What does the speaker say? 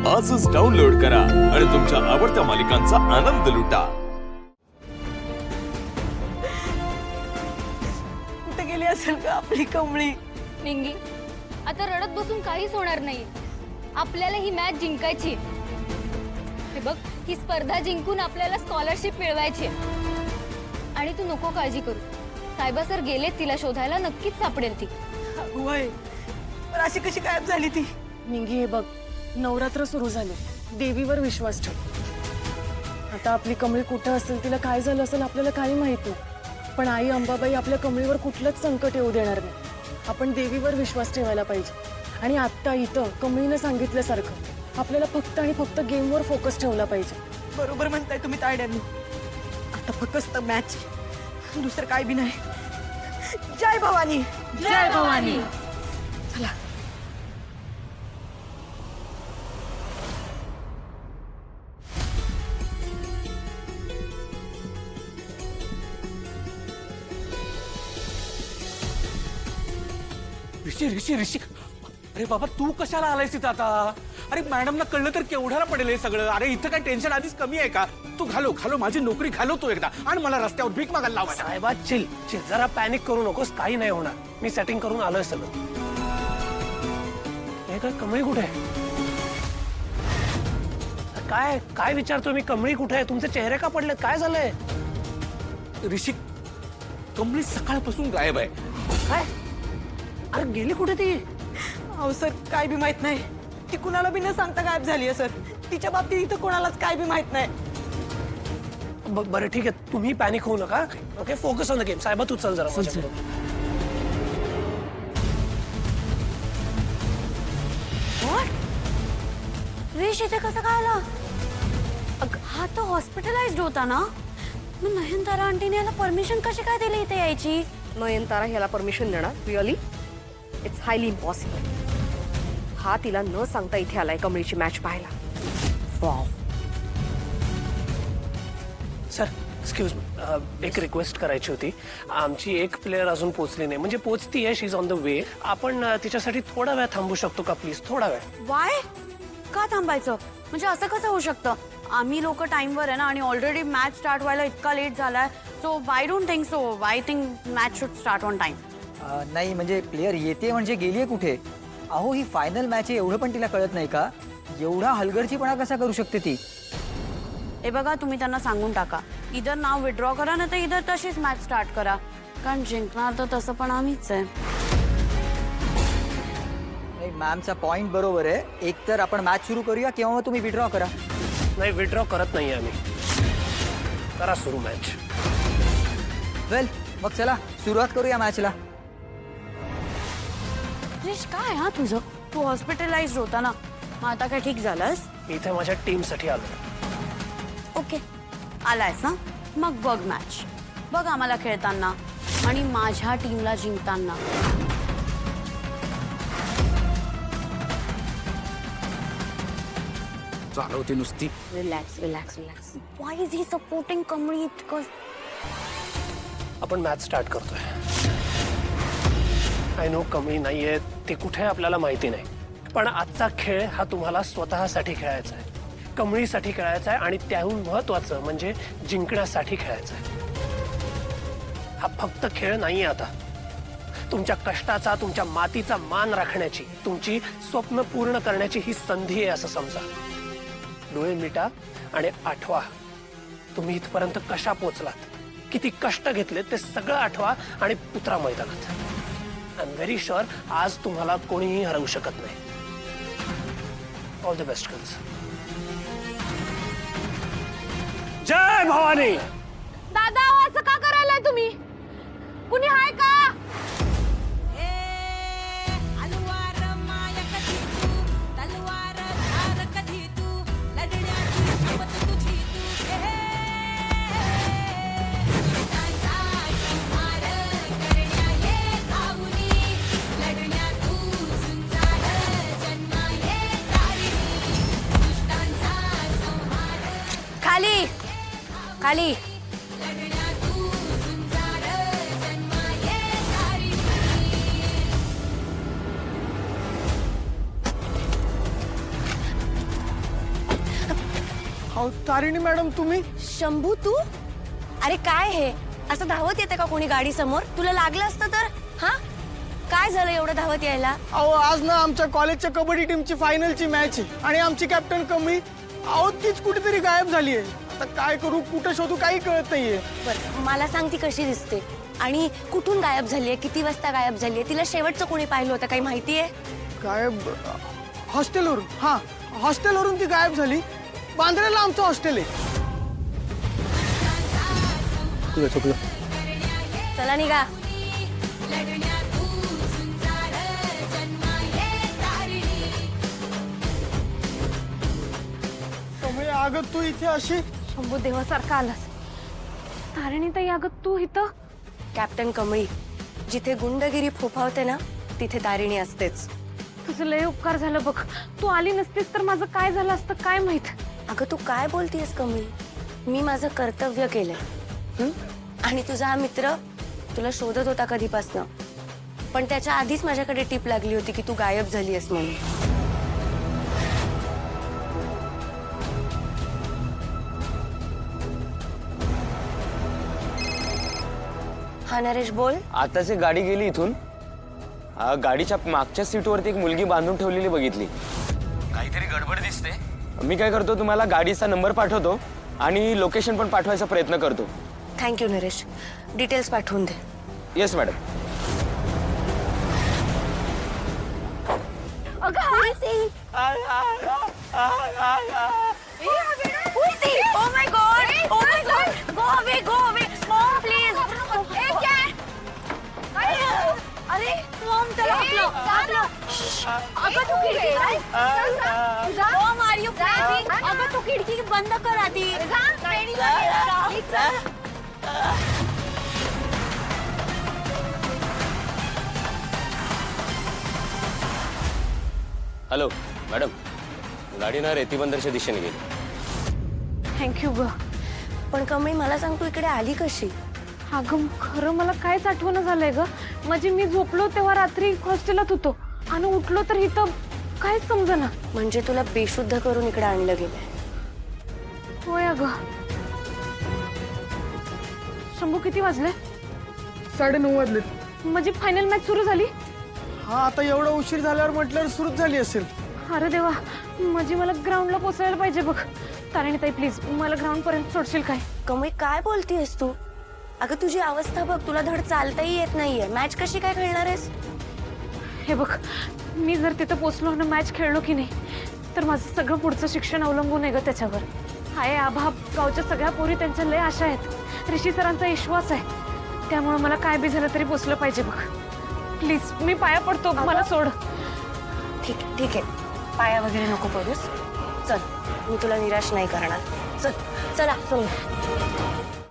आजच डाउनलोड करा आणि तुमच्या आवडत्या मालिकांचा आनंद लुटा। कुठे गेली असेल का आपली कमळी? निंगी, आता रडत बसून काहीच होणार नाही। आपल्याला ही मॅच जिंकायची। हे बघ, ही स्पर्धा जिंकून आपल्याला स्कॉलरशिप मिळवायची आणि तू नको काळजी करू। सायबा सर गेले तिला शोधायला, नक्कीच सापडेल ती। वय पण अशी कशी गायब झाली ती? निंगी, हे बघ, नवरात्र सुरू झाले, देवीवर विश्वास ठेव। आता आपली कमळी कुठे असेल, तिला काय झालं असेल आपल्याला काही माहित नाही, पण आई अंबाबाई आपल्या कमळीवर कुठलंच संकट येऊ देणार नाही। आपण देवीवर विश्वास ठेवायला पाहिजे। आणि आता इथं कमळीने सांगितल्यासारखं आपल्याला फक्त आणि फक्त गेमवर फोकस ठेवला पाहिजे। बरोबर म्हणताय तुम्ही तायड्यांनी। आता फक्त मॅच, दुसरं काय बी नाही। जय भवानी, जय भवानी। चला। ऋषी ऋषी ऋषी, अरे बाबा तू कशाला आलायस इथं आता? अरे मॅडमला कळलं तर केवढ्याला पडेल हे सगळं। अरे इथं काय टेन्शन आधीच कमी आहे का? तू घालो घालो, माझी नोकरी घालो तू एकदा, आणि मला रस्त्यावर भीक मागायला लावा। साहेबा चिल चिल, जरा पॅनिक करू नकोस, काही नाही होणार। मी सेटिंग करून आलोय सगळं। हे काय, कमळी कुठे आहे? काय काय विचारतोय मी? कमळी कुठे आहे? तुमचे चेहरे का पडले? काय झालंय? ऋषी, कमळी सकाळपासून गायब आहे। काय? अरे गेली कुठे ती? अहो सर, काय बी माहित नाही। ती कुणाला बी न सांगता गायब झाली आहे सर। तिच्या बाबतीत इथं कोणालाच काय बी माहित नाही। बरं ठीक आहे, तुम्ही पॅनिक होऊ नका। Okay, focus on the game. साहेबा तू चल जरा माझ्याबरोबर। विश इथे कसं काय आला? हा तो हॉस्पिटलाइज्ड होता ना? मग नयनतारा आंटीने याला परमिशन कशी काय दिली इथे यायची? नयनतारा ह्याला परमिशन देणार? रिअली? It's highly impossible. हा तिला न सांगता इथे आलाय कमळीची मॅच पाहायला। सर एक्सक्यूज मी, एक रिक्वेस्ट करायची होती। आमची एक प्लेअर अजून पोहोचली नाही, म्हणजे पोहोचती आहे, शी इज ऑन द वे। आपण तिच्यासाठी थोडा वेळ थांबू शकतो का प्लीज? थोडा वेळ। वाय? का थांबायचं? म्हणजे असं कसं होऊ शकतं? आम्ही लोक टाइमवर आहे ना, आणि ऑलरेडी मॅच स्टार्ट व्हायला इतका लेट झालाय। So I don't think so. I think match should start on time. नाही म्हणजे प्लेयर येते म्हणजे गेलीये कुठे? अहो ही फायनल मॅच आहे, एवढं पण तिला कळत नाही का? एवढा हलगर्जीपणा कसा करू शकते ती? हे बघा, तुम्ही त्यांना सांगून टाका, इधर नाव विड्रॉ करा ना, तर इधर तशीच मॅच स्टार्ट करा, कारण जिंकणार तर तसं पण आम्हीच आहे। नाही, मॅमचा पॉइंट बरोबर आहे। एक तर आपण मॅच सुरू करूया किंवा मग तुम्ही विड्रॉ करा। नाही, विड्रॉ करत नाही आम्ही। करा सुरू मॅच। वेल मग चला सुरुवात करूया मॅचला। रिश, काय हा तुझं? तू हॉस्पिटलाइज्ड होता ना, मग आता काय ठीक झालंस? मी इथे माझ्या टीमसाठी आलो। ओके, आलायस ना? मग बघ मॅच, बघ आम्हाला खेळताना आणि माझ्या टीमला जिंकताना। चालवते नुसती। Relax relax relax. Why is he supporting Kamali इतकं? आपण मॅच स्टार्ट करतोय। आय नो कमळी नाहीये, ते कुठे आपल्याला माहिती नाही, पण आजचा खेळ हा तुम्हाला स्वतःसाठी खेळायचा आहे, कमळीसाठी खेळायचा आहे, आणि त्याहून महत्वाचं म्हणजे जिंकण्यासाठी खेळायचं आहे। हा फक्त खेळ नाहीये, आता तुमच्या कष्टाचा, तुमच्या मातीचा मान राखण्याची, तुमची स्वप्न पूर्ण करण्याची ही संधी आहे असं समजा। डोळे मिटा आणि आठवा तुम्ही इथपर्यंत कशा पोहोचलात, किती कष्ट घेतले ते सगळं आठवा आणि उतरा मैदानात। आय एम व्हेरी शुअर आज तुम्हाला कोणीही हरवू शकत नाही। All the best girls. जय भवानी। दादा, असं का करायलाय तुम्ही? कुणी हाय का? खाली खाली। तारिणी मॅडम तुम्ही? शंभू तू? अरे काय हे असं धावत येते का कोणी गाडी समोर? तुला लागलं असतं तर? हा काय झालं एवढं धावत यायला? अहो आज ना आमच्या कॉलेजच्या कबड्डी टीमची फायनलची मॅच आहे आणि आमची कॅप्टन कमळी अहो तीच कुठेतरी गायब झाली आहे. आता काय करू कुठे शोधू काही कळत नाहीये. बरं मला सांग ती कशी दिसते आणि कुठून गायब झालीये, किती वाजता गायब झालीये, तिला शेवटचं कोणी पाहिलं होतं काही माहितीये? गायब हॉस्टेलवरून? हा हॉस्टेलवरून ती गायब झाली. बांद्र्याला आमचं हॉस्टेल आहे. चला निघा. कमळी अगं तू इथे अशी? शंभू देवासारखा आलास. तारिणी ताई अगं तू इथं? कॅप्टन कमळी, जिथे गुंडगिरी फोफावते ना तिथे तारिणी असतेच. तुझं लय उपकार झालं बघ. तू आली नसतीस तर माझं काय झालं असतं काय माहित. अगं तू काय बोलतीयस कमळी? मी माझं कर्तव्य केलंय. आणि तुझा हा मित्र तुला शोधत होता कधीपासनं, पण त्याच्या आधीच माझ्याकडे टीप लागली होती की तू गायब झालीयस म्हणून. हा नरेश बोल. आताच एक गाडी गेली इथून. गाडीच्या मागच्या सीटवरती एक मुलगी बांधून ठेवलेली बघितली. काहीतरी गडबड दिसते. मी काय करतो तुम्हाला गाडीचा नंबर पाठवतो आणि लोकेशन पण पाठवायचा प्रयत्न करतो. थँक्यू नरेश. डिटेल्स पाठवून दे. Yes madam. Oh my God! Oh my God! Go away! Go away! Mom, please! अरे मॉम त्याला आपलं अगं तू खिडकी मॉम आर यू क्रेझी? अगं तू खिडकी बंद कर आधी. हॅलो मॅडम, गाडी ना रेतीबंदरच्या दिशेने गेली. थँक्यू ग. पण कमळी मला सांग तू इकडे आली कशी? अगं खरं मला काहीच आठवण झालंय ग. म्हणजे मी झोपलो तेव्हा रात्री हॉस्टेलात होतो आणि उठलो तर इथं काहीच समजेना. म्हणजे तुला बेशुद्ध करून इकडे आणलं गेलंय? होय अगं. शंभू किती वाजले? 9:30 वाजले. म्हणजे फायनल मॅच सुरू झाली? हा आता एवढा उशीर झाल्यावर म्हटल्यावर सुरूच झाली असेल. अरे देवा, म्हणजे मला ग्राउंडला पोचायला पाहिजे बघ. तारिणी ताई प्लीज मला ग्राउंड पर्यंत सोडशील काय? कमळी काय बोलतीयस तू? अगं तुझी अवस्था बघ, तुला धड चालताही येत नाहीये. मॅच कशी काय खेळणार आहेस? हे बघ, मी जर तिथं पोचलो आणि मॅच खेळलो की नाही तर माझं सगळं पुढचं शिक्षण अवलंबून आहे ग त्याच्यावर. हाय आभा, गावच्या सगळ्या पोरी त्यांच्या लय आशा आहेत. ऋषी सरांचा विश्वास आहे. त्यामुळे मला काय बी झालं तरी पोचलं पाहिजे बघ. प्लीज मी पाया पडतो, मला सोड. ठीक आहे. पाया वगैरे नको पडूस. चल, मी तुला निराश नाही करणार. चल चला.